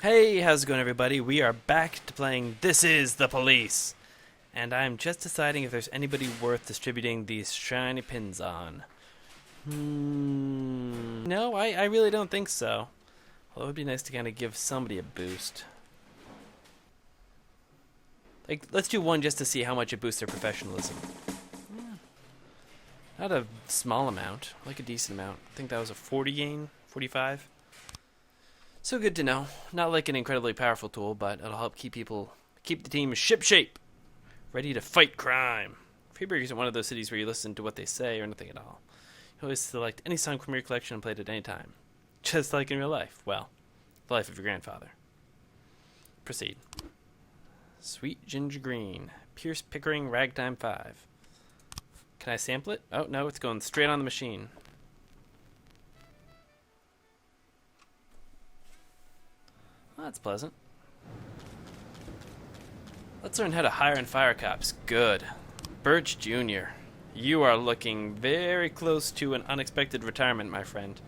Hey, how's it going, everybody? We are back to playing This Is the Police. And I'm just deciding if there's anybody worth distributing these shiny pins on. No, I really don't think so. Although it would be nice to kind of give somebody a boost. Like, let's do one just to see how much it boosts their professionalism. Not a small amount, like a decent amount. I think that was a 40 gain, 45. So good to know. Not like an incredibly powerful tool, but it'll help keep the team shipshape, ready to fight crime. Freeburg isn't one of those cities where you listen to what they say or nothing at all. You always select any song from your collection and play it at any time. Just like in real life. Well, the life of your grandfather. Proceed. Sweet Ginger Green. Pierce Pickering Ragtime 5. Can I sample it? Oh, no, it's going straight on the machine. Well, that's pleasant. Let's learn how to hire and fire cops. Good. Birch Jr., you are looking very close to an unexpected retirement, my friend.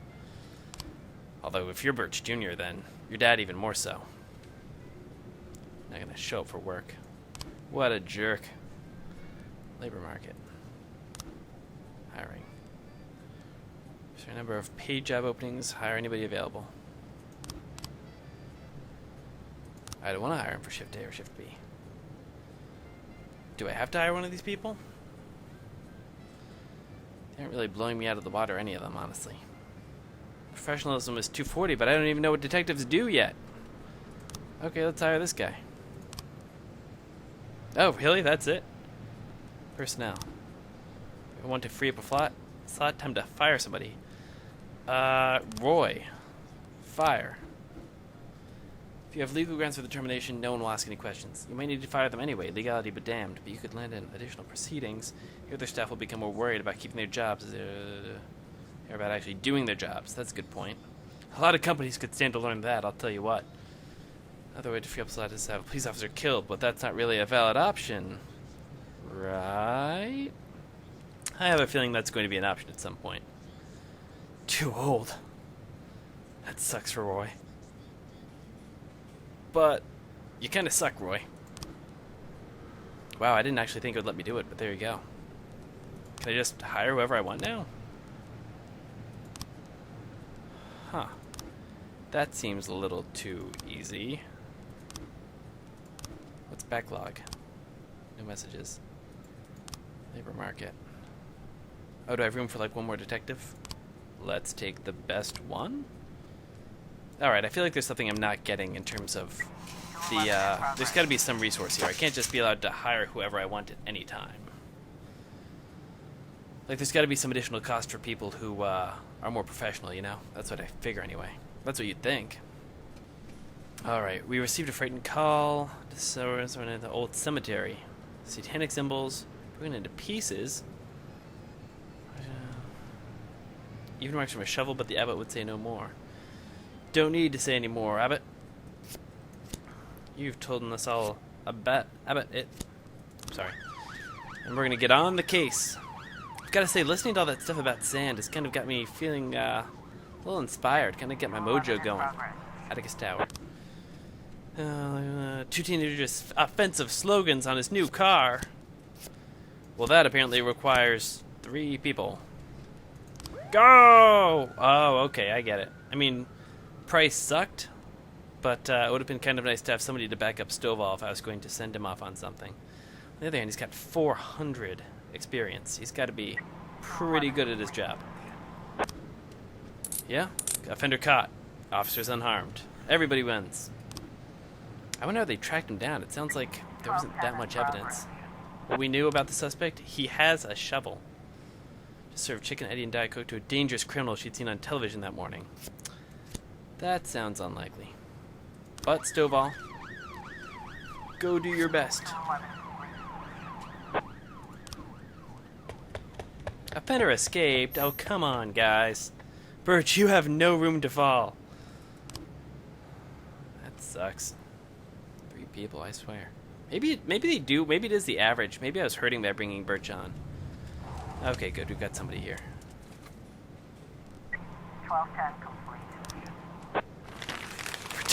Although if you're Birch Jr., then your dad even more so. Not gonna show up for work. What a jerk. Labor market. Hiring. Is there a number of paid job openings? Hire anybody available. I don't want to hire him for shift A or shift B. Do I have to hire one of these people? They aren't really blowing me out of the water, any of them, honestly. Professionalism is 240, but I don't even know what detectives do yet. Okay, let's hire this guy. Oh, really? That's it? Personnel. I want to free up a slot. Time to fire somebody. Roy. Fire. If you have legal grounds for the termination, no one will ask any questions. You may need to fire them anyway, legality be damned, but you could land in additional proceedings. Your other staff will become more worried about keeping their jobs. They're about actually doing their jobs. That's a good point. A lot of companies could stand to learn that, I'll tell you what. Another way to free up a slot is to have a police officer killed, but that's not really a valid option. Right? I have a feeling that's going to be an option at some point. Too old. That sucks for Roy. But you kind of suck, Roy. Wow, I didn't actually think it would let me do it, but there you go. Can I just hire whoever I want now? Huh. That seems a little too easy. What's backlog? No messages. Labor market. Oh, do I have room for like one more detective? Let's take the best one. Alright, I feel like there's something I'm not getting in terms of the, there's gotta be some resource here. I can't just be allowed to hire whoever I want at any time. Like, there's gotta be some additional cost for people who, are more professional, you know? That's what I figure anyway. That's what you'd think. Alright, we received a frightened call. So we're in the old cemetery. Satanic symbols, broken into pieces. Even marks from a shovel, but the abbot would say no more. Don't need to say any more, Abbott. You've told us all about Abbott it. Sorry. And we're gonna get on the case. I've gotta say, listening to all that stuff about sand has kind of got me feeling a little inspired. Kind of get my mojo going. Atticus Tower. Two teenagers' offensive slogans on his new car. Well, that apparently requires 3 people. Go! Oh, okay, I get it. I mean, price sucked, but it would have been kind of nice to have somebody to back up Stovall if I was going to send him off on something. On the other hand, he's got 400 experience. He's got to be pretty good at his job. Yeah, offender caught. Officers unharmed. Everybody wins. I wonder how they tracked him down. It sounds like there wasn't that much evidence. What we knew about the suspect, he has a shovel. Just served chicken, Eddie, and Diet Coke to a dangerous criminal she'd seen on television that morning. That sounds unlikely. But, Stovall, go do your best. Offender escaped? Oh, come on, guys. Birch, you have no room to fall. That sucks. 3 people, I swear. Maybe they do. Maybe it is the average. Maybe I was hurting by bringing Birch on. Okay, good. We've got somebody here. 1210 complete.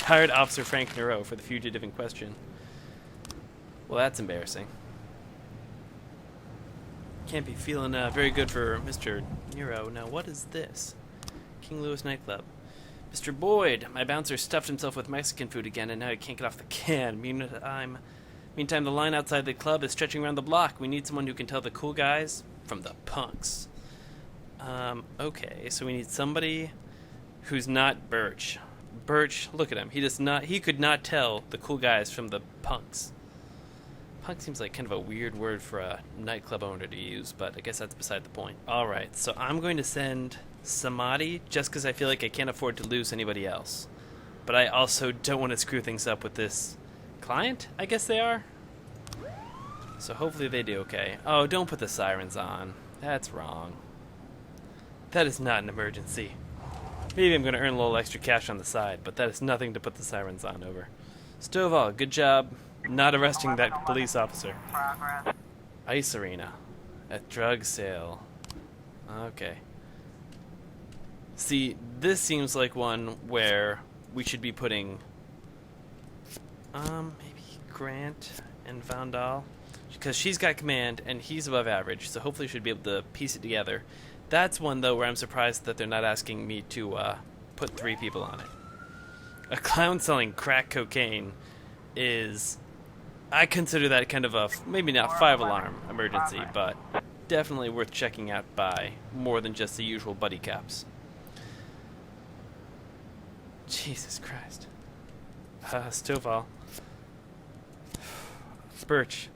Fired Officer Frank Nero for the fugitive in question. Well, that's embarrassing. Can't be feeling very good for Mr. Nero. Now, what is this? King Louis nightclub. Mr. Boyd, my bouncer stuffed himself with Mexican food again, and now he can't get off the can. Meantime, the line outside the club is stretching around the block. We need someone who can tell the cool guys from the punks. Okay, so we need somebody who's not Birch. Birch, look at him. He could not tell the cool guys from the punks. Punk seems like kind of a weird word for a nightclub owner to use, but I guess that's beside the point. Alright, so I'm going to send Samadhi just because I feel like I can't afford to lose anybody else. But I also don't want to screw things up with this client, I guess they are. So hopefully they do okay. Oh, don't put the sirens on. That's wrong. That is not an emergency. Maybe I'm going to earn a little extra cash on the side, but that is nothing to put the sirens on over. Stovall, good job not arresting that police officer. Ice arena. At drug sale. Okay. See, this seems like one where we should be putting maybe Grant and Vandal, because she's got command and he's above average, so hopefully we should be able to piece it together. That's one, though, where I'm surprised that they're not asking me to put 3 people on it. A clown selling crack cocaine is... I consider that kind of a, maybe not 5-alarm emergency, but definitely worth checking out by more than just the usual buddy cops. Jesus Christ. Stovall. Birch.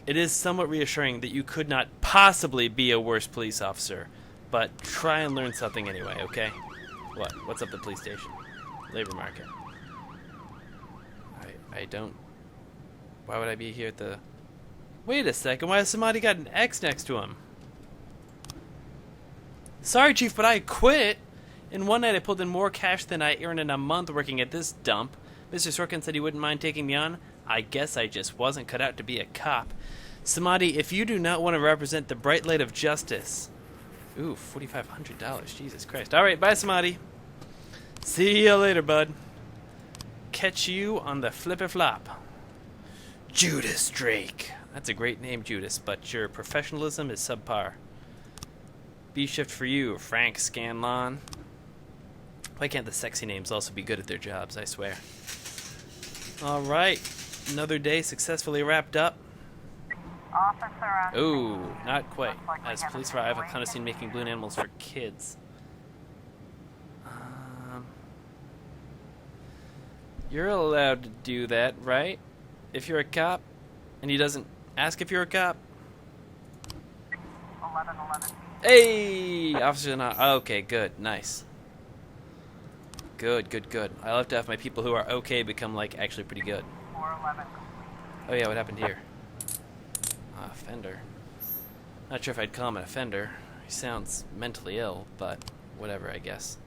It is somewhat reassuring that you could not possibly be a worse police officer, but try and learn something anyway, okay? What? What's up the police station? Labor market. I don't... Why would I be here at the... Wait a second, why has somebody got an X next to him? Sorry, Chief, but I quit! In one night I pulled in more cash than I earned in a month working at this dump. Mr. Sorkin said he wouldn't mind taking me on. I guess I just wasn't cut out to be a cop. Samadhi, if you do not want to represent the bright light of justice... Ooh, $4,500. Jesus Christ. Alright, bye, Samadhi. See you later, bud. Catch you on the flippy-flop. Judas Drake. That's a great name, Judas, but your professionalism is subpar. B shift for you, Frank Scanlon. Why can't the sexy names also be good at their jobs, I swear. Alright, another day successfully wrapped up. Ooh, not quite. As police arrive, a clandestine making balloon animals for kids. You're allowed to do that, right? If you're a cop, and he doesn't ask if you're a cop. 11. Hey! Officer not... Okay, good. Nice. Good. I love to have my people who are okay become, like, actually pretty good. 411. Oh yeah, what happened here? Offender. Not sure if I'd call him an offender. He sounds mentally ill, but whatever, I guess.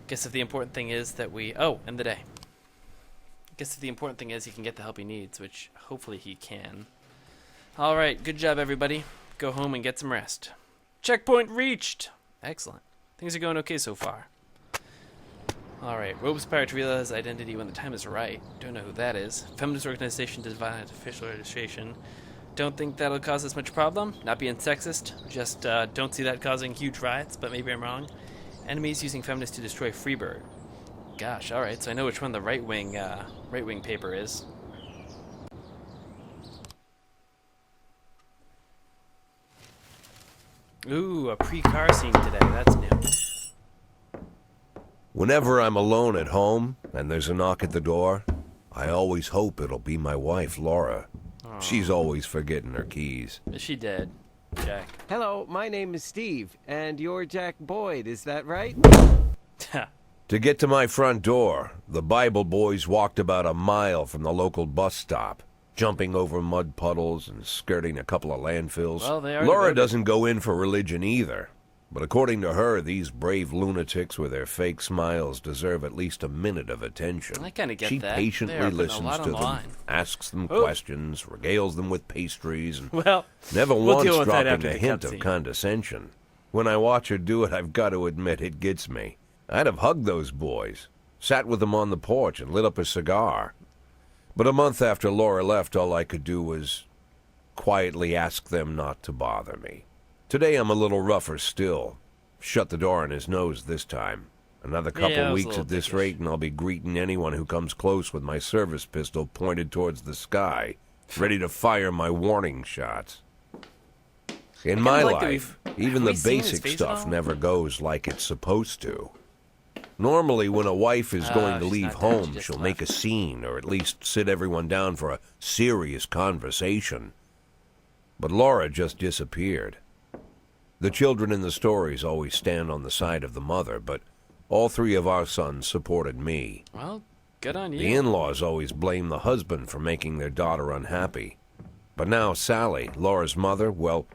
Guess if the important thing is that we... Oh, end the day. Guess if the important thing is he can get the help he needs, which hopefully he can. Alright, good job, everybody. Go home and get some rest. Checkpoint reached! Excellent. Things are going okay so far. Alright, Rope aspire to realize his identity when the time is right. Don't know who that is. Feminist organization to define official registration. Don't think that'll cause us much problem. Not being sexist. Just don't see that causing huge riots, but maybe I'm wrong. Enemies using feminists to destroy Freebird. Gosh, alright, so I know which one the right-wing paper is. Ooh, a pre-car scene today. That's new. Whenever I'm alone at home and there's a knock at the door, I always hope it'll be my wife, Laura. Aww. She's always forgetting her keys. Is she dead, Jack? Hello, my name is Steve, and you're Jack Boyd, is that right? To get to my front door, the Bible boys walked about a mile from the local bus stop, jumping over mud puddles and skirting a couple of landfills. Well, they are Laura devoted. doesn't go in for religion either. But according to her, these brave lunatics with their fake smiles deserve at least a minute of attention. I kind of get She that. patiently They are putting a listens lot to on the them, line. asks them Oh. questions, regales them with pastries, and Well, never we'll once deal with that dropping after a the hint of cutscene. condescension. When I watch her do it, I've got to admit it gets me. I'd have hugged those boys, sat with them on the porch and lit up a cigar. But a month after Laura left, all I could do was quietly ask them not to bother me. Today I'm a little rougher still. Shut the door on his nose this time. Another couple weeks at this rate and I'll be greeting anyone who comes close with my service pistol pointed towards the sky, ready to fire my warning shots. In my life, even the basic stuff never goes like it's supposed to. Normally, when a wife is going to leave home, she'll make a scene, or at least sit everyone down for a serious conversation. But Laura just disappeared. The children in the stories always stand on the side of the mother, but all three of our sons supported me. Well, good on you. The in-laws always blame the husband for making their daughter unhappy. But now Sally, Laura's mother, well,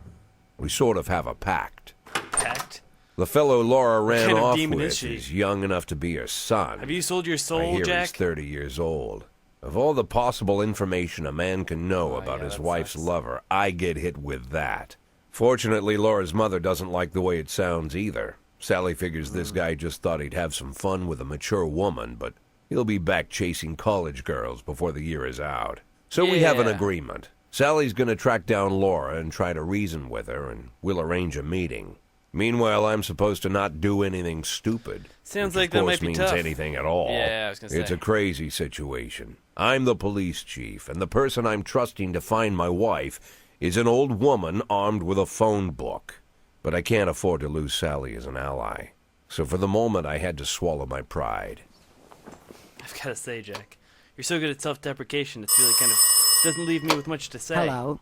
we sort of have a pact. Pact? The fellow Laura ran kind of off demon with is she? is young enough to be her son. Have you sold your soul, I hear Jack? he's 30 years old. Of all the possible information a man can know about his wife's lover, I get hit with that. Fortunately, Laura's mother doesn't like the way it sounds either. Sally figures this guy just thought he'd have some fun with a mature woman, but he'll be back chasing college girls before the year is out. So we have an agreement. Sally's going to track down Laura and try to reason with her, and we'll arrange a meeting. Meanwhile, I'm supposed to not do anything stupid. Sounds which like that might be means tough. anything at all. Yeah, I was gonna say. It's a crazy situation. I'm the police chief, and the person I'm trusting to find my wife is an old woman armed with a phone book. But I can't afford to lose Sally as an ally. So for the moment, I had to swallow my pride. I've got to say, Jack, you're so good at self-deprecation, it's really kind of doesn't leave me with much to say. Hello.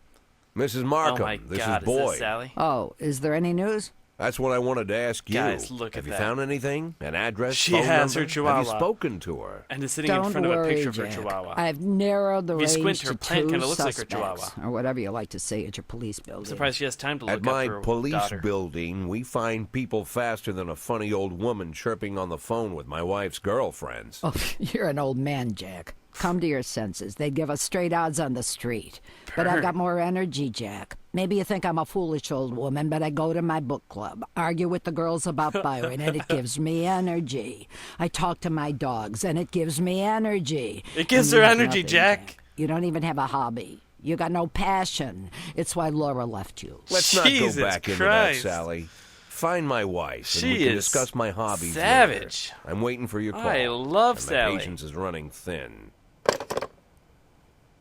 Mrs. Markham, Oh my this God, is Boyd. this Sally? Oh, is there any news? That's what I wanted to ask you. Guys, look Have at you that. found anything? An address? She phone has number? her chihuahua. Have you spoken to her? And is sitting Don't in front worry, of a picture of Jack. her chihuahua. I've narrowed the If you squint, range her to plant 2 kinda looks like her suspects, chihuahua. or whatever you like to say at your police building. I'm surprised she has time to look At my up her police daughter. building, we find people faster than a funny old woman chirping on the phone with my wife's girlfriends. Oh, you're an old man, Jack. Come to your senses. They'd give us straight odds on the street. But I've got more energy, Jack. Maybe you think I'm a foolish old woman, but I go to my book club, argue with the girls about Byron, and it gives me energy. I talk to my dogs, and it gives me energy. It gives And her you have energy, nothing, Jack. You don't even have a hobby. You got no passion. It's why Laura left you. Let's not Jesus go back into Christ. that, Sally. Find my wife, and She we can is discuss my hobbies savage. later. I'm waiting for your call. I love and Sally. My patience is running thin.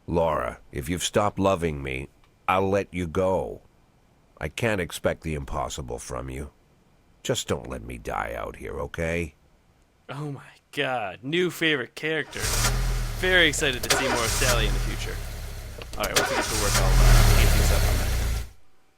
Laura, if you've stopped loving me, I'll let you go. I can't expect the impossible from you. Just don't let me die out here, okay? Oh my God, new favorite character. Very excited to see more of Sally in the future. Alright, what's it get to work all about?